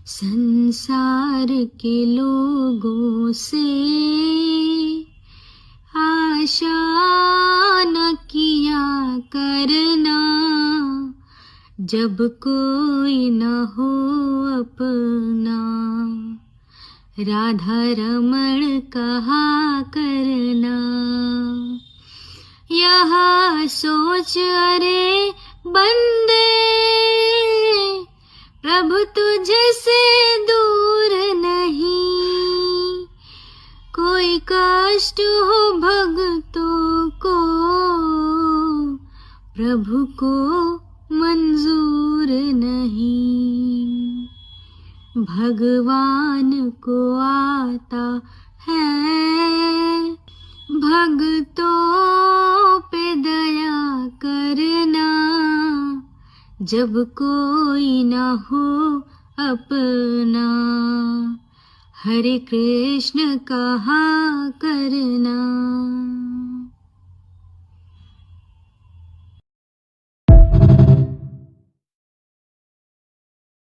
संसार के लोगों से आशा न किया करना, जब कोई न हो अपना। राधा रमण कहा करना, यह सोच अरे बंदे, प्रभु तुझसे दूर नहीं। कोई कष्ट हो भक्तों को, प्रभु को मंजूर नहीं। भगवान को आता है भक्तों पे दया करना, जब कोई न हो अपना। हरे कृष्ण कहा करना।